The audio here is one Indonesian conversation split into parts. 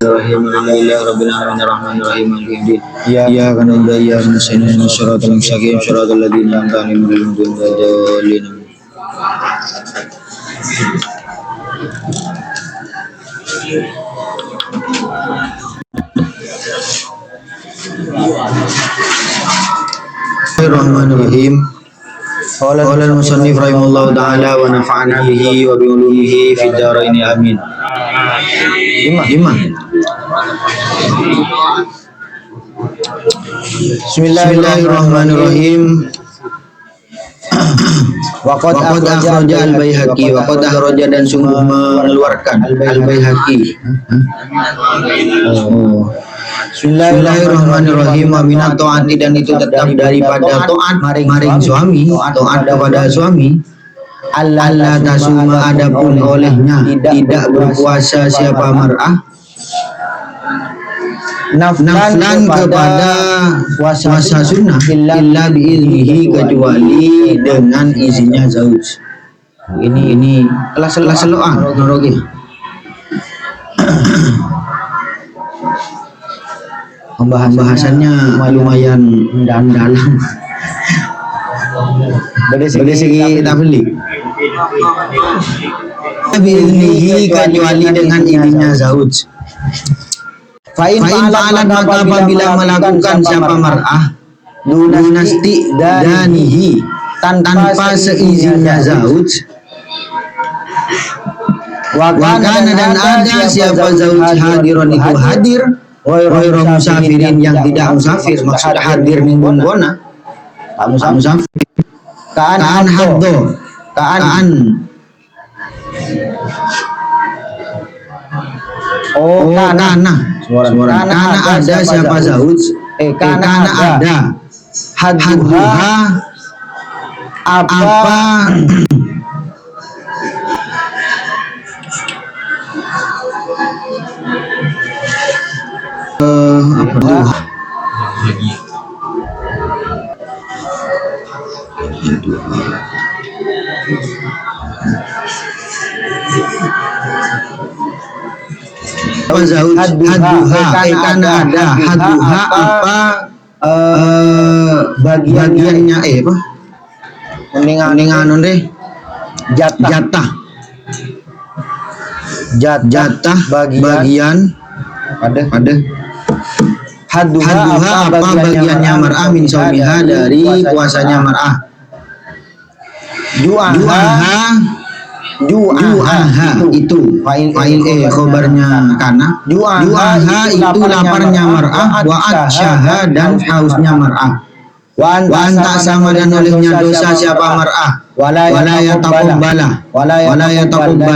Alhamdulillah rabbil alamin arrahmanir rahim maliki yaumiddin iyyaka na'budu wa iyyaka nasta'in ihdinas siratal mustaqim siratal ladzina an'amta 'alaihim ghairil maghdubi 'alaihim Bismillahirrahmanirrahim. Qala al-musannif rahimahullahu ta'ala wa nafa'ana bihi wa bi ulumihi fid dharain amin. Lima. Bismillahirrahmanirrahim. Waqad akhraja al-Baihaqi dan sungguh mengeluarkan al-Baihaqi. Bismillahirrahmanirrahim. Wa minat ta'ati, dan itu tetap daripada ta'at maring suami, ta'at kepada suami. Allah tasuma, adapun olehnya tidak berpuasa siapa mar'ah naflan kepada puasa sunnah illa biiznihi, kecuali dengan izinnya zauj. Ini kelas seloan teknologi. Pembahasannya lumayan dalam. Dari segi tablik. Biiznihi, kecuali dengan izinnya zauj. Fa'in fa'alat, maka apabila melakukan siapa mar'ah dunasti danihi, tanpa seizinnya zauj, wakana, dan ada siapa zauj hadiron itu hadir, ghairu musafirin, yang tidak musafir, maksud hadir minggun bona tak musafir, kaan haddo, kaan karena ada siapa zauj, karena ada haduha, apa karena ada haduha, apa bagiannya apa mendingan deh, jatah bagian ada haduha apa bagiannya mar'ah min saumiha, dari puasanya mar'ah. Ju'aha itu fa'il khobarnya kana. Ju'aha itu laparnya mar'ah, wa atsyaha, dan hausnya mar'ah. Wa anta sama, dan olehnya dosa siapa mar'ah, wala yataqabbal,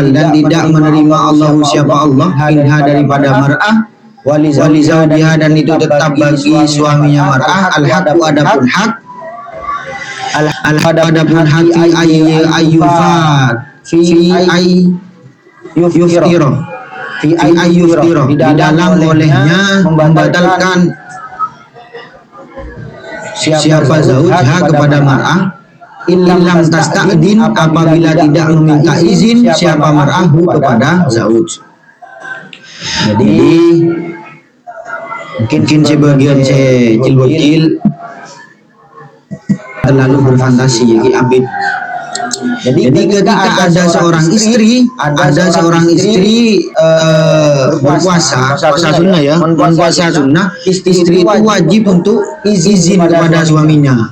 dan tidak menerima Allahu siapa Allah minha daripada mar'ah, wali zawjiha, dan itu tetap bagi suaminya mar'ah, al-haqqu, adapun hak, adapun hak fi ayyuftiro di dalam olehnya membatalkan siapa zaujha kepada mar'ah, illam tasta'din, apabila tidak meminta izin siapa mar'ahu kepada zauj. Jadi mungkin sebagian cilbocil terlalu berfantasi ya abid. Jadi ketika ada seorang istri berpuasa sunnah ya, berpuasa sunnah, istri itu wajib untuk izin kepada suaminya.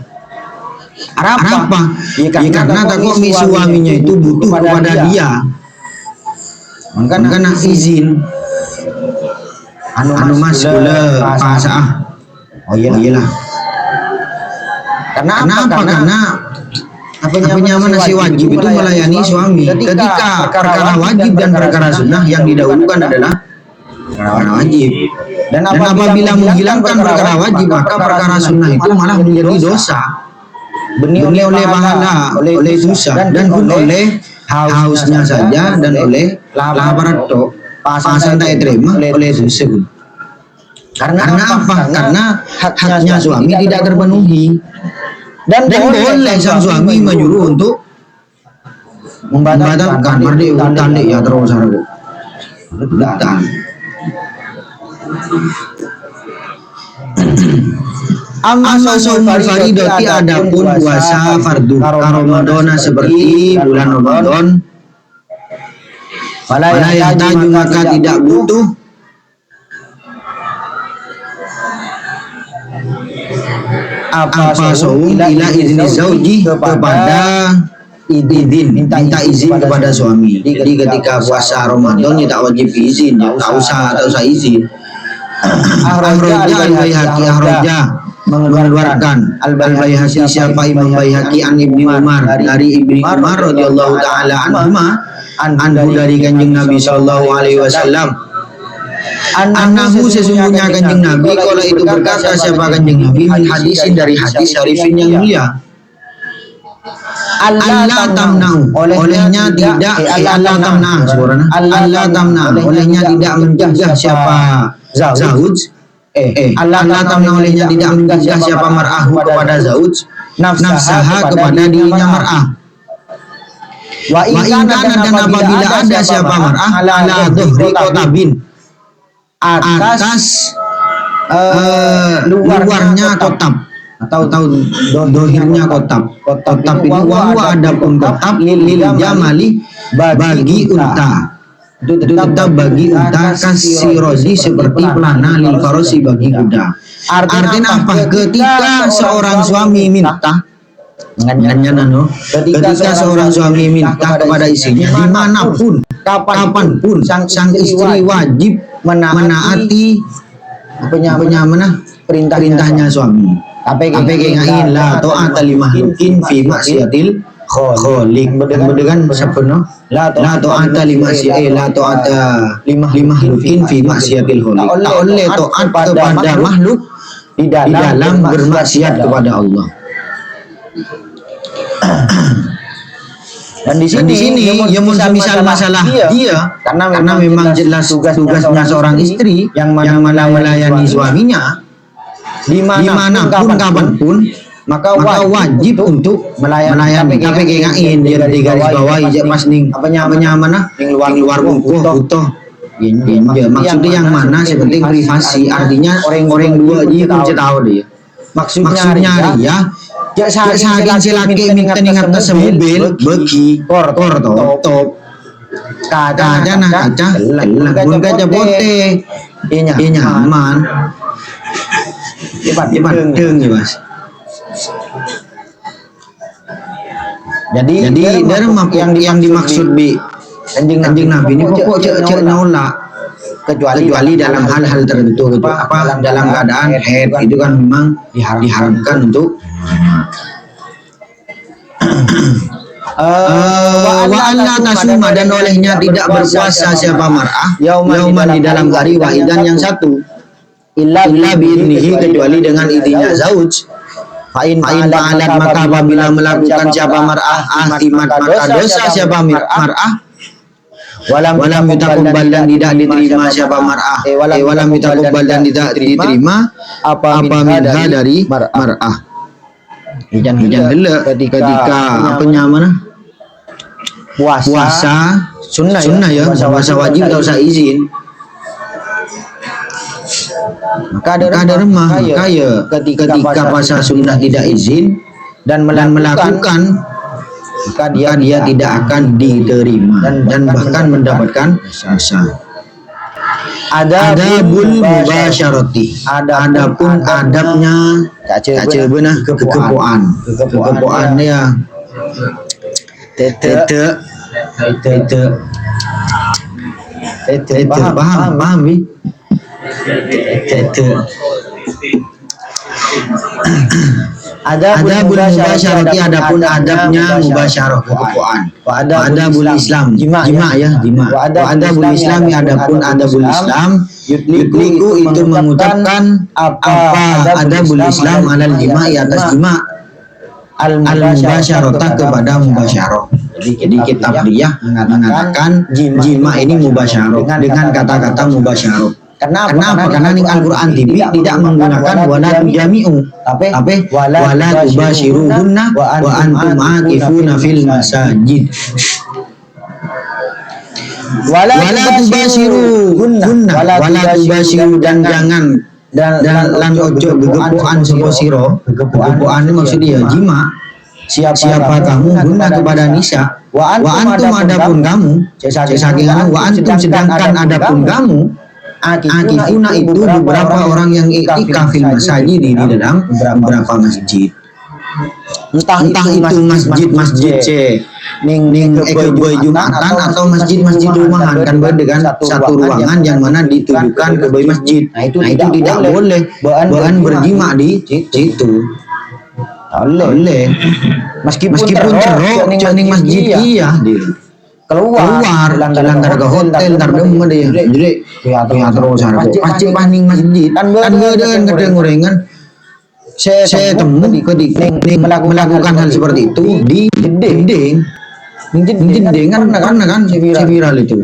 Kenapa? Ya karena takut suaminya itu butuh kepada dia, makanya izin. Anu mas gula pasah. Oh iyalah. Karena apa? Karena penyaman si wajib itu melayani suami. Ketika perkara wajib dan perkara sunnah, yang didahulukan adalah perkara wajib. Dan apabila menghilangkan perkara wajib, maka perkara sunnah itu malah menjadi dosa. Benih oleh pahala, oleh dosa, dan pun oleh hausnya saja, dan oleh lapar tok. Pasan tak terima oleh dosa. Karena apa? Karena haknya suami tidak terpenuhi. Dan boleh sang suami menyuruh untuk membatalkan mardi utang ya terus harus utang. Amma saumul faridati adapun puasa fardu Ramadan seperti bulan Ramadan, fala yahtaju maka tidak butuh apa saum ila izni zauji kepada izin, minta izin kepada suami. Jadi ketika puasa Ramadan ya tak wajib izin, ya tak usah izin. Ahraja al-Baihaqi mengeluarkan al-Baihaqi siapa Imam Baihaqi an Ibnu Umar dari Ibnu Umar radhiyallahu taala anhu dari Kanjeng Nabi sallallahu alaihi wasallam annahu sesungguhnya Kanjeng Nabi kalau itu berkata siapa Kanjeng Nabi min hadisin dari hadis syarifin yang mulia Allah tamna'u olehnya tidak Allah tamna'u suaranya Allah tamna'u olehnya tidak mencegah siapa zauj Allah tamna'u olehnya tidak mencegah siapa mar'ahu kepada zauj nafsaha kepada dirinya mar'ah wa in kana dan apabila ada siapa mar'ah ala dhuhri kotabin atas luarnya kotab atau dohirnya kotab ini wahwa adapun kotab lil jamali bagi unta itu tetap bagi unta kasirozi seperti pelana lil farosi bagi kuda. Artinya apa? Ketika seorang suami minta ketika seorang suami minta kepada istrinya dimanapun kapanpun sang istri wajib menaati perintahnya suami. Apa yang la ta'ata li makhluqin fi maksiatil khaliq dengan sepenuh la ta'ata li makhluqin fi maksiatil khaliq. Tak oleh taat kepada makhluk di dalam bermaksiat kepada Allah. Dan di sini ya misal masalah dia karena memang jelas tugasnya seorang istri yang mana melayani suaminya dimanapun kapanpun maka wajib untuk melayani. Tapi kayak dia di garis bawah aja mas ning mana luar butuh ya maksudnya yang mana seperti privasi artinya orang dua aja pun tahu dia maksudnya ya saking silaki minta ningat tas mobil bagi kor top kaca pun kaca putih nyaman cepat deng ya mas. Jadi dharma yang dimaksud bi Kanjeng Nabi ini pokok cek nolak kecuali dalam hal-hal tertentu gitu. Apa dalam keadaan haid itu kan memang diharamkan untuk wa alla tasuma dan olehnya tidak berpuasa siapa mar'ah yauman di dalam hari wahidan yang satu illa biidnihi kecuali dengan izinnya zauj fa'in fa'alat maka apabila melakukan siapa mar'ah ahtimat maka dosa siapa mar'ah walam yutaqabbal dan tidak diterima siapa mar'ah walam yutaqabbal dan tidak diterima apa minha dari mar'ah hujan dulu ketika apanya mana puasa sunnah ya puasa wajib gak usah izin. Maka ada remah kaya ketika puasa sunnah tidak izin dan melakukan maka dia tidak akan diterima dan bahkan mendapatkan dosa. Adabul mubasyarati adapun adabnya beunah kekepoan ya tete paham bi adabul mubasyarati adapun adabnya mubasyarah kekepoan adabul Islam jima wa adabul Islam adapun adabul Islam yutliku itu mengucapkan apa adabul Islam alal jima atas jima al mubasyarah kepada mubasyarah. Jadi kitab dia mengatakan jima ini mubasyarah dengan kata-kata mubasyarah. Kenapa? Karena ning Al-Qur'an tidak menggunakan wala tujami'u tapi wala tubashiruhunna wa antum aqifuna fil masajid. wala tubashiru hunna wala tubashiru dan jangan dan lan ojo gegepoan sapa sira. Gegepoan maksud dia jima siapa kamu guna kepada nisa wa antum adapun kamu saking wa antum sedangkan adapun kamu akifuna itu beberapa orang yang iktikaf fil masjid di dalam beberapa masjid. Entah itu masjid ning keboi Jumatan atau masjid rumahan kan dengan satu ruangan yang mana ditujukan ke keboi masjid. Nah itu tidak boleh bahan berjima di situ. Boleh. Meskipun cerok ning masjid iya dia. Keluar langgar ke hotel ntar demen dia. Jadi ya terus pasti paning masjid. Kan gedeng gorengan. Saya temu ketika melakukan hal seperti itu di dinding kan viral itu.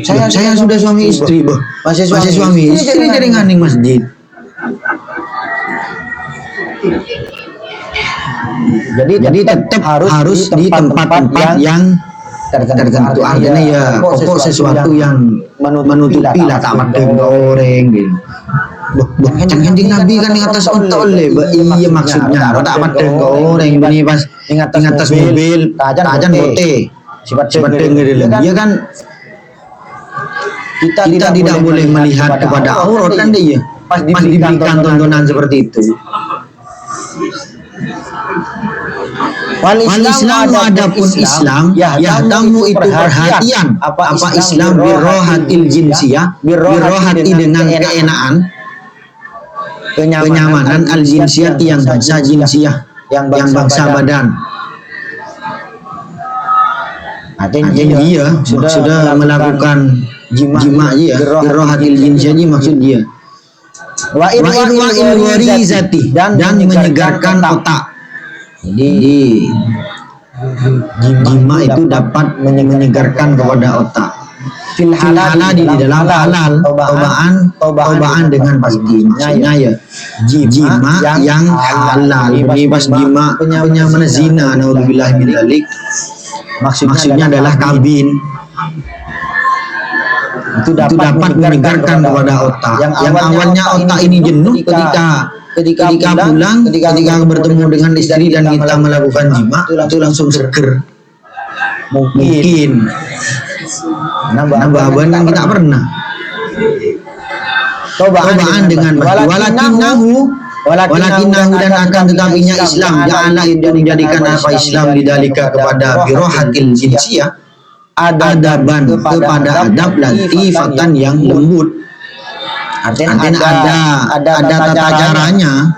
Saya sudah suami istri, masih suami istri jadi nganing masjid. Jadi tetap harus di tempat-tempat yang tertentu. Artinya ya pokok sesuatu yang menutupi lah tak madeng goreng gitu. Kanjeng Nabi kan di atas ontol iya maksudnya tak madeng goreng ini pas di atas mobil tajan bote sifat dengar dia kan kita tidak boleh melihat kepada aurat kan dia pas diberikan tontonan seperti itu. Wal Islam adapun Islam ya tamu itu perhatian apa Islam birrohatil jinsiyah birrohati dengan keenaan kenyamanan al jinsiyah yang bangsa jinsiyah yang bangsa badan. Artinya dia sudah melakukan jima ya birrohatil jinsiyah maksud dia wa irwa'il warizati dan menyegarkan otak. Jadi jima itu dapat menyegarkan kepada otak. Fil halal di dalam halal tobaan dengan pasti. Maksudnya ya jima yang halal. Ini pas jima penyaman zina naudzubillah min dzalik. Maksudnya adalah kabin. Itu dapat menyegarkan kepada otak. Yang awalnya otak ini jenuh ketika pulang, ketika bertemu dengan istri dan kita melakukan jima, itu langsung seger. Mungkin nambah kan kita pernah. Tobaan dengan walakinahu dan akan tetapinya Islam ja'ala itu menjadikan apa Islam didalika kepada birohatil jinsiyah adaban kepada adab latifatan yang lembut. Artinya ada tata caranya.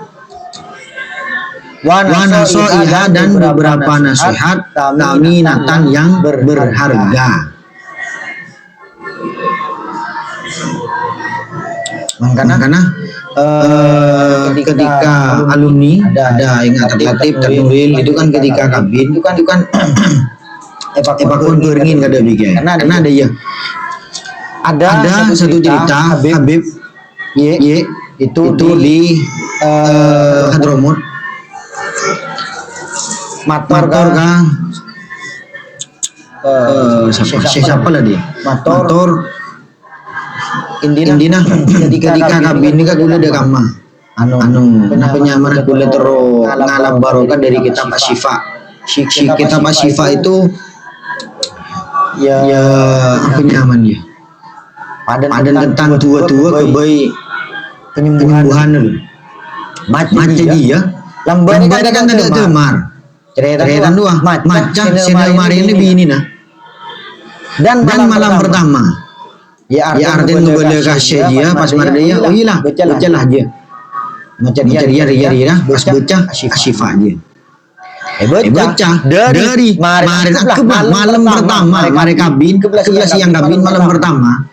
Wa nasihat dan beberapa nasihat taminatan yang berharga. Karena ketika alumni ada yang tertulis itu kan ketika kabin itu kan epakun beringin kada bikin. Karena ada ya. Ada satu cerita Habib itu di Hadramut motor kan siapa lah dia motor Indina ketika kabin ini kan kuliah ada kama penyamaran kuliah terus ngalam barokah dari kitab Asyifa. Kitab Asyifa itu ya apa nyamannya ada tentang tua-tua kebaik penyembuhan macam dia lambat kan ada temar cerita dua macam sinar ini begini nah dan malam pertama ya artinya ngebela kasih dia pas mardaya oh iya bacalah dia baca dia pas baca Asyifa dia baca dari malam pertama mereka kabin ke siang kabin malam pertama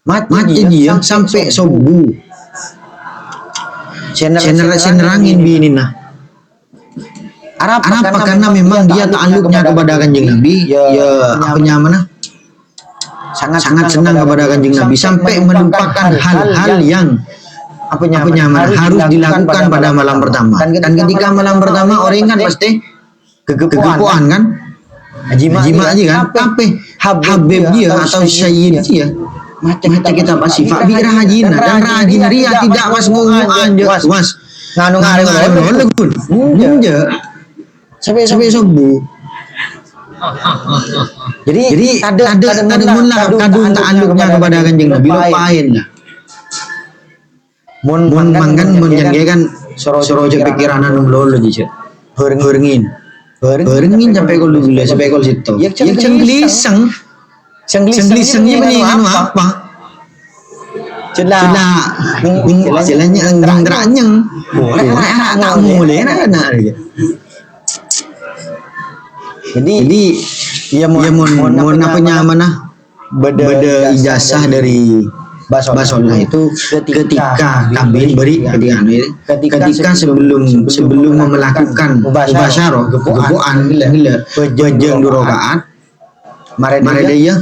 mati dia sampai subuh. Senerangin bini nah. Apa karena memang dia ta'alluqnya kepada Kanjeng Nabi ya apanya mana? Sangat senang kepada Kanjeng Nabi sampai melupakan hal-hal yang apanya mana harus dilakukan pada malam pertama. Dan ketika malam pertama orang kan pasti kegepuan kan? jima aja kan, tapi habib dia atau sayyid dia macam kita pasti Pak bi rajin dan rajin ria tidak mas ngomong aja mas nganu ngare pun munje sampai subuh. Jadi ada mun lah kadung ta'alluqnya kepada Kanjeng Nabi lupain lah. Mun mangkan mun jangge kan soro pikiran anu lolo je. Beurengin sampai kol dulu sampai kol situ. Ya cengliseng ini anu apa? Celanya enggak-enggaknya. Orang tak mulai nak aja. Jadi ya mau apa nyaman beda ijazah dari Basollah itu ketika kami beri ketika sebelum melakukan mubasyarah gepuan gila bejeng 2 rakaat mare dia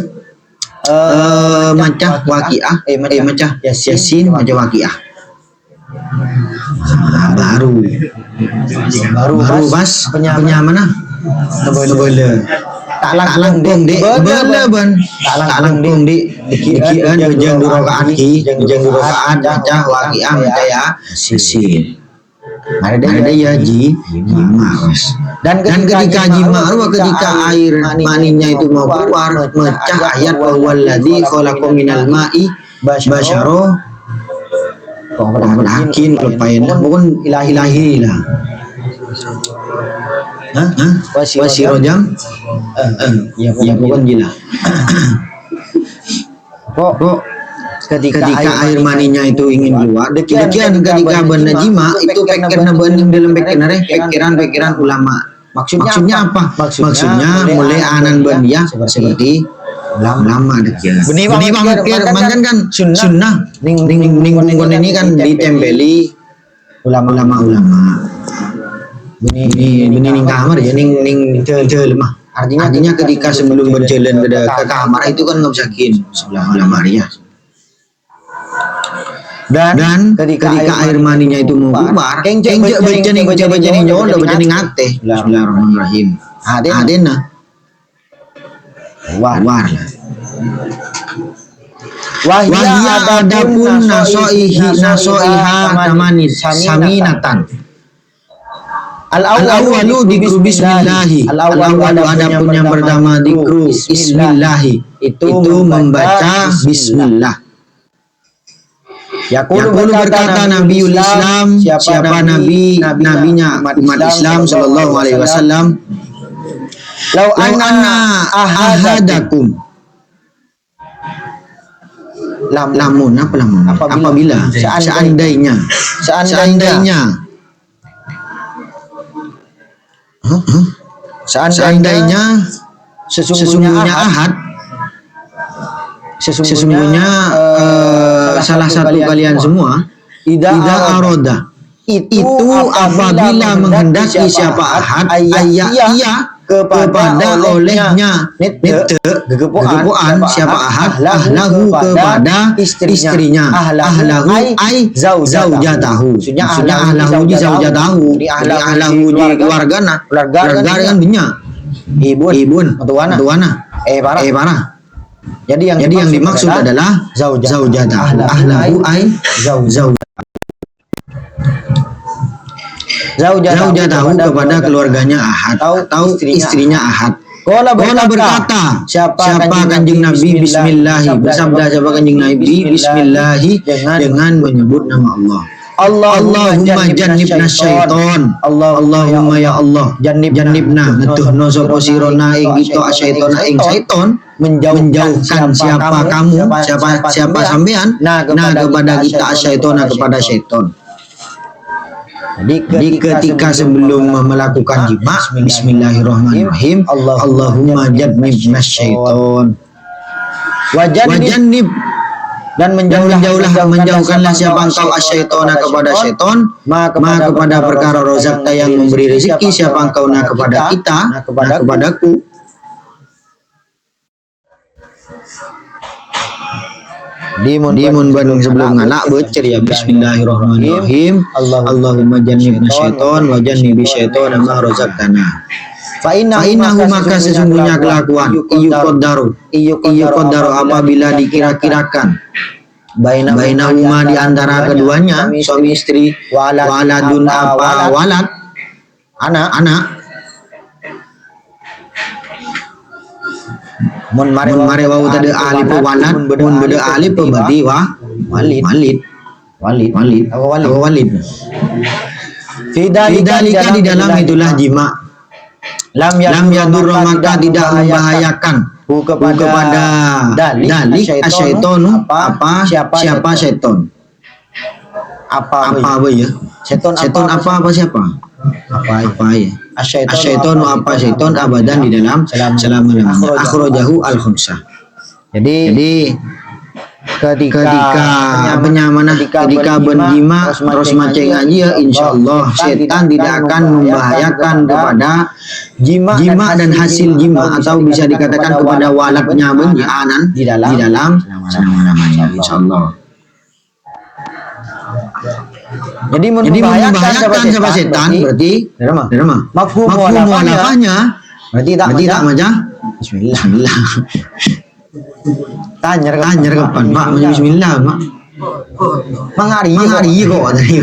macah waqiah macah yasin macah waqiah baru pas penyaman boleh tak langkung di dikian bejeng 2 rakaat macah waqiah macah yasin ada ya jima dan ketika jima ketika air maninya itu mau keluar mecah ayat wallazi khalaqakum minal ma'i basyara yakin lepain pun ilahi lah wasirojam ya pokoknya gila kok ketika air maninya itu ingin keluar demikian ketika benar jima itu pikiran dalam pikiran ulama maksudnya apa maksudnya mulai anan bendia seperti lama demikian benih pamikir mangan kan sunnah ning ini kan ditempeli ulama benih ning kamar ya ning lemah artinya ketika sebelum berjalan ke kamar itu kan ngebesakin sebelah ulama ya. Dan ketika air maninya itu mau keluar, kengcek baca nih nyol, baca nih ngate. Bismillahirrahmanirrahim. Adena. Wahia adapun nasoiha tamanis saminatan. Al-awwalu dikru bismillahi. Al-awwalu adapun yang pertama dikru bismillahi. Itu membaca bismillah. Yaqulu berkata Nabiul Islam, siapa nabinya umat Islam sallallahu alaihi wasallam, lau anna ahadakum lamun apabila seandainya sesungguhnya ahad sesungguhnya salah satu kalian semua ida aroda itu apabila menghendaki siapa ahad ia kepada olehnya gegepuan siapa ahad ahlahu kepada istrinya ahlahu ai zaujatahu maksudnya ahlahu di zaujatahu ahlahu di keluarga kan banyak ibun tuana parah. Jadi yang dimaksud adalah zaujatah ahlahu ai zaujatahu kepada keluarganya ahad atau istrinya ahad. Qala berkata siapa Kanjeng Nabi bismillahi bersabda siapa Kanjeng Nabi bismillahi dengan menyebut nama Allah. Allahumma jannibna syaiton. Allahumma ya Allah jannibna ngetuhno sapa sirona ing kita asyaitona ing syaiton menjauhkan siapa kamu siapa sampean kepada kita asyaitona kepada syaiton. Jadi ketika sebelum melakukan jima bismillahirrahmanirrahim Allahumma jannibna syaiton wajannib dan menjauhkanlah siapa engkau asyaitona kepada syaiton kepada perkara rozakta yang memberi rezeki siapa engkau kepada kita kepadaku. Dimun bandung sebelum ngalak becer ya bismillahirrahmanirrahim Allahumma jannibna syaiton wa jannibi syaiton ma rozaktana. Fa innahu maka sesungguhnya kelakuan iyu qaddaru apabila dikira-kirakan bainahuma di antara keduanya suami istri waladun apa walad anak mun mare wau tadi alif walad mun beda alif berarti walid Fidalika di dalam itulah jima lam yadur maka tidak membahayakan kepada dalik asyaitonu siapa syaiton apa ya syaiton apa siapa ya asyaitonu apa syaiton abadan di dalam selama-lamanya akhrajahu al-khamsah. Jadi ketika berjima terus maceng aja ya insyaallah setan tidak akan membahayakan kepada jima dan hasil jima atau bisa dikatakan kepada waladnya anan di dalam selama-lamanya insyaallah. Jadi membahayakan sama setan berarti mafhum mualafahnya berarti tak macam bismillah. Tanya kapan Pak bismillah Mak mangari kok tadi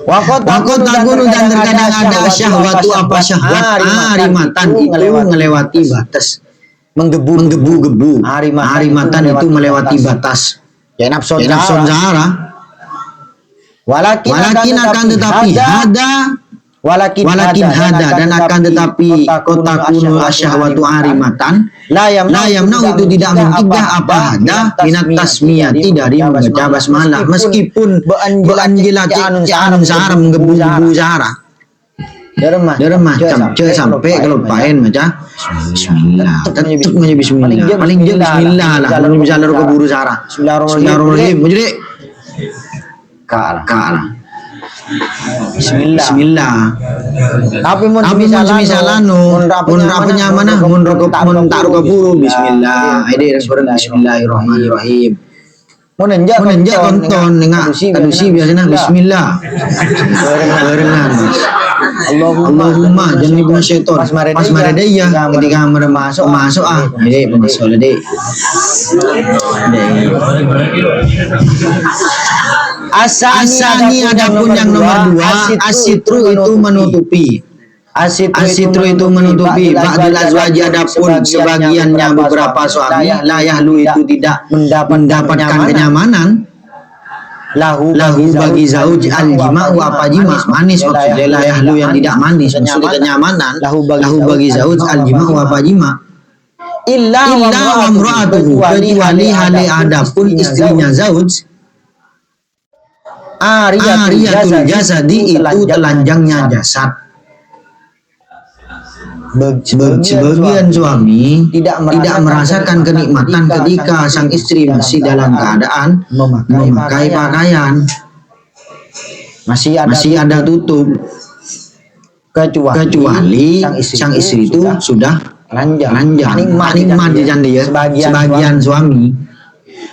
wakot takunu dan terkadang ada syahwatu apa syahwat harimatan itu melewati batas menggebu-gebu harimatan itu melewati batas ya nafsu zahara walakin akan tetapi walakin hada dan akan tetapi kotakunu asyahwatu harimatan la yamnau itu tidak mencegah apa hada minat tasmiyati dari membaca basmalah meskipun beranjilati anun sahara menggebu-gebu sahara deremah sampai kelupain baca bismillah tetap punya bismillah paling dia bismillah lah kalau misalnya keburu sahara bismillahirrahmanirrahim jadi kalah Bismillah. Tapi mun misalnya mun rapenya mana mun taruh ke buru Bismillah. Ide respon Bismillahirrahmanirrahim. Mun enjak tonton dengan kadusi biasanya Bismillah. Barengan. Allahumma jannibna syaiton. Pas marede ya ketika masuk ide masuk ide. Asani adapun yang nomor 2 asitru itu menutupi ba'dul azwaji adapun sebagiannya beberapa suami la yahlu itu tidak mendapatkan kenyamanan lahu bagi zauj al jima'u apa jima manis maksudnya la yahlu yang tidak manis maksudnya kenyamanan lahu bagi zauj al jima'u apa jima illa amra'atuhu kecuali hale adapun istrinya zauj Ariyatul jasadi itu telanjangnya jasad. Sebagian suami tidak merasakan kenikmatan ketika sang istri masih dalam keadaan memakai pakaian, masih ada tutup, kecuali sang istri itu sudah telanjang. Nikmat ya sebagian suami.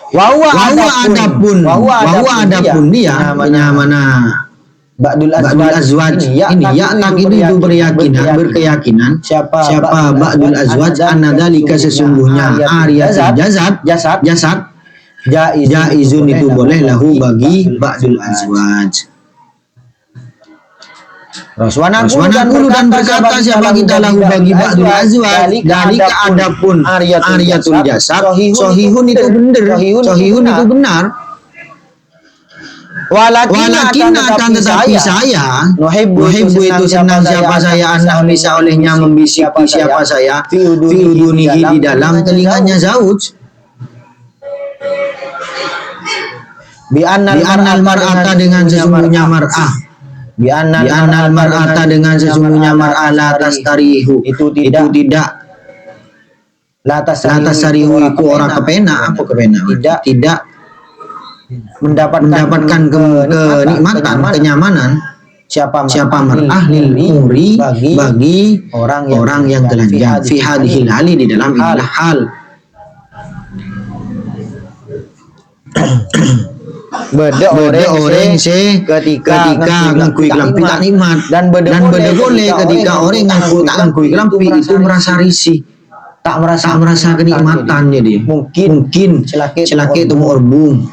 Wawa adapun dia mana Ba'dul azwaj ini ya tak itu berkeyakinan siapa Ba'dul azwaj annadzalika sesungguhnya ariyatul jasad jaizun itu boleh lahu bagi Ba'dul azwaj. Rasulullah dan berkata siapa kita lahu bagi ba'dul azwaj dari keadapun ariyatul jasad sohihun itu benar walakin akan tetapi saya nuhibbu itu senang siapa saya anak bisa olehnya membisiki siapa saya fi udunihi di dalam telinganya zauj bi annal mar'ata dengan sesungguhnya mar'ah Bi annal mar'ata dengan sesungguhnya mar'ah la tastarihu itu tidak la tastarihu itu orang kepena tidak mendapatkan kenikmatan kenyamanan siapa mar'ah lil umri bagi orang yang telanjang fi hadhil hali di dalam inilah hal beda orang ketika ngakui kelampi tak nikmat, dan beda boleh ketika orang ngaku tak ngakui kelampi itu merasa risih, tak merasa kenikmatannya dia. Mungkin celake temu orbung,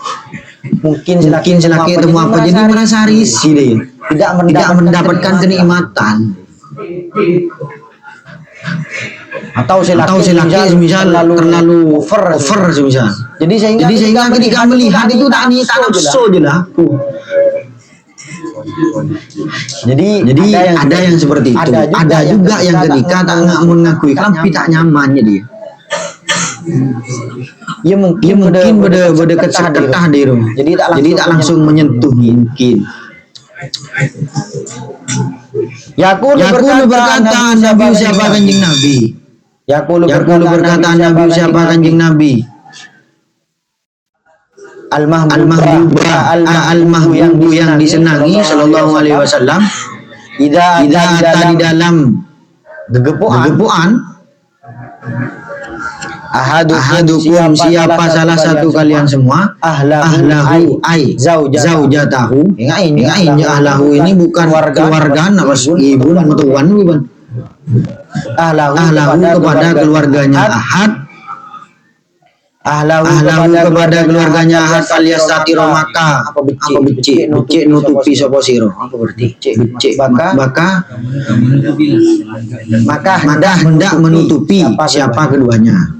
mungkin celake temu apa, jadi merasa risih dia, tidak mendapatkan kenikmatan. Atau selaki misal terlalu over misal. Jadi sehingga ketika melihat itu tak nafsu je lah. Jadi ada yang seperti itu. Ada juga yang ketika tak mengakui kelampi tak nyamannya dia. Ya mungkin beda ketah di rumah. Jadi tak langsung menyentuh mungkin. Yaqulu berkata Nabi siapa kanjeng Nabi. Yaqulu berkata Nabi siapa kanjeng Nabi. Al-mahbubu yang disenangi sallallahu alaihi wasallam. Idza di dalam gegepuan ahadukum siapa salah satu kalian semua ahlahu ai zaujatahu. Ingat ahlahu ini bukan keluargaan apa ibu mertuan bukan. Ahlahu kepada keluarganya ahlahu kepada keluarganya ahad alias satiro maka apa becik nutupi sapa sira apa berarti becik maka hendak menutupi siapa keduanya,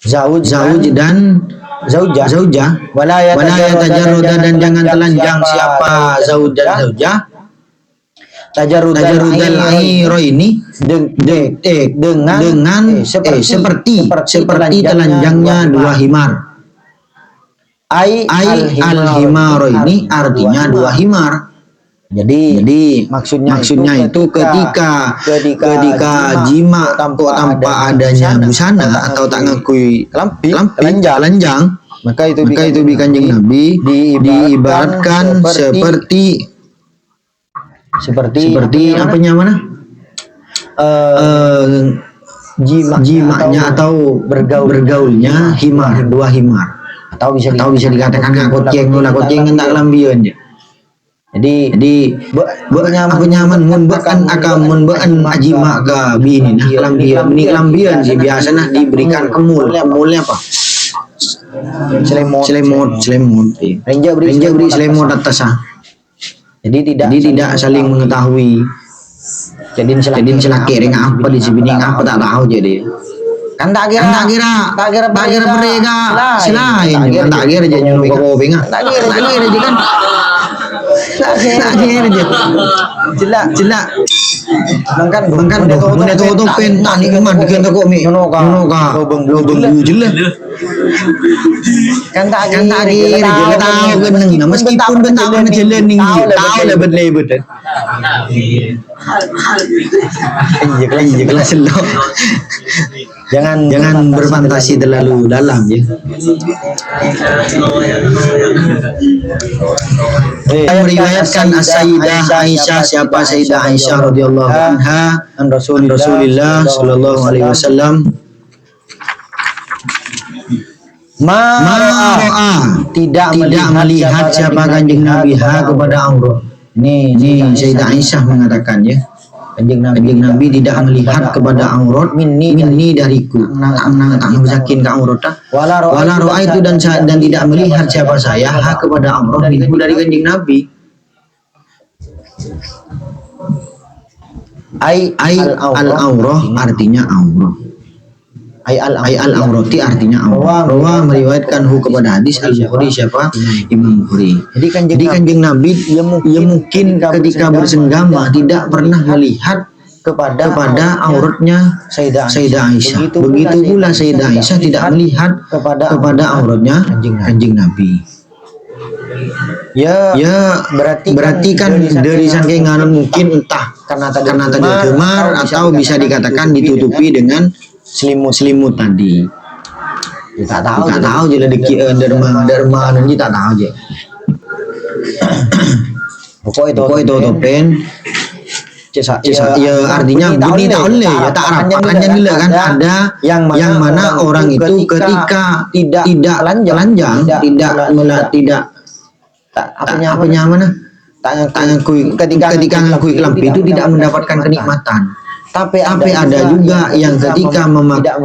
zauj dan zaujah wala yatajarruda dan jangan telanjang siapa zauj dan zaujah tajarrudal airo ini dengan seperti telanjangnya dua himar. Al-himaro ini artinya dua himar. Jadi maksudnya itu ketika jima tanpa adanya busana atau tak ngakui telanjang, maka itu bi kanjeng Nabi diibaratkan seperti apanya mana? Jimanya atau bergaulnya dua himar. Atau bisa dikatakan ngakoceng tak lambian je. Jadi apa nyaman mun bekan ajima ka bini nah lambian sih biasanya diberikan kemulnya apa? Selemot. Renja beri selemot atas ah. Jadi tidak saling mengetahui. Jadi selaki dengan apa di sini apa tak tahu jadi. Kan tak kira mereka selain tak kira jadi nyuruh ke kopi nggak. Tak kira jadi kan. Tak kira je. Jelak. Bangkan benda tu pen tak nikmat bikin tak kok mi. Nono ka. Lobeng jelas. Kan tak kira je tahu geneng meskipun bentak mana jalan ning tahu lah betul. Iya kelas lo. Jangan berfantasi terlalu dalam ya. Meriwayatkan Sayyidah Aisyah siapa Sayyidah Aisyah radhiyallahu anha an Rasulillah sallallahu alaihi wasallam tidak melihat siapa kanjeng Nabi kepada aurat. Ini Sayyidah Aisyah mengatakan ya. Kanjeng Nabi tidak melihat kepada aurat minni dariku. Tak mengusakin ke aurat wala roa itu dan tidak melihat siapa saya kepada aurat minhu dari kanjeng Nabi. Al-aurah artinya aurah. Al-aurati artinya aurah. Rawa meriwayatkan kepada hadis Al-Bukhari siapa? Imam Bukhari. Jadi kanjeng Nabi ia mungkin ketika bersenggama tidak pernah melihat kepada auratnya Sayyidah Aisyah. Begitu pula Sayyidah Aisyah tidak melihat kepada auratnya kanjeng Nabi. Ya berarti kan dari sakingan mungkin entah karena tadi gemar atau bisa dikatakan ditutupi dengan selimut tadi. Tak tahu je lah derma nanti tak tahu je. Pokok itu topen. Ya artinya bunyi tak boleh ya tak rapat panjang gila kan ada yang mana orang itu ketika tidak telanjang tidak apa nyaman tangan kui ketika ngakui kelampi itu tidak mendapatkan kenikmatan. Tapi ada juga yang ketika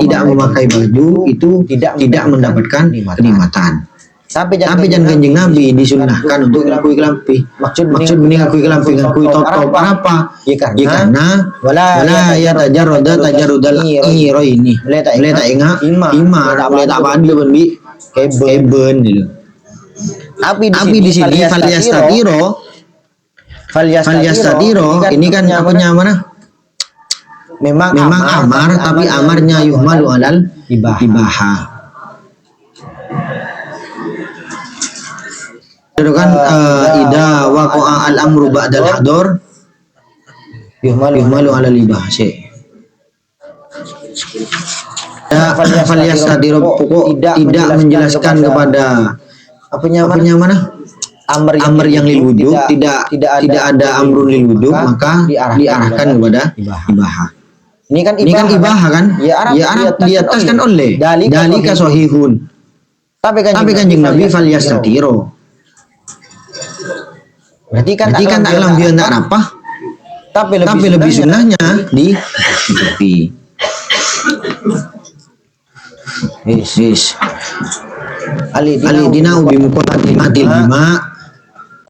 tidak memakai baju itu tidak mendapatkan kenikmatan. Tapi jangan Kanjeng Nabi disunahkan untuk ngakui kelampi. Maksud bening ngakui kelampi ngakui top apa? Ya karena wala ya tajarrudal iro ini. Boleh tak ingat imar boleh tak bandel bi keben gitu. Tapi di sini falyastatiro ini kan apa namanya? Memang amar tapi amarnya yuhmalu alal ibaha. Itu kan ida waqa'a al-amru ba'dal hador yuhmalu alal ibaha sih. Falyastatiro pokok tidak menjelaskan kepada apa namanya? Amr yang lil wujub tidak ada amrun lil wujub maka diarahkan kepada ibaha. Ini kan ibaha kan? Ya Arab di atas kan oleh dalika sahihun. Tapi Kanjeng Nabi falyastatiro. Berarti kan tak lambian tak apa? Tapi lebih sunnahnya di tutupi. Yes. Ali dina ubi muqaddimati matil bima.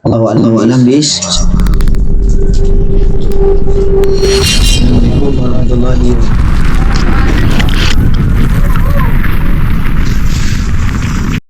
Allahu a'lam bis. Assalamualaikum warahmatullahi wabarakatuh.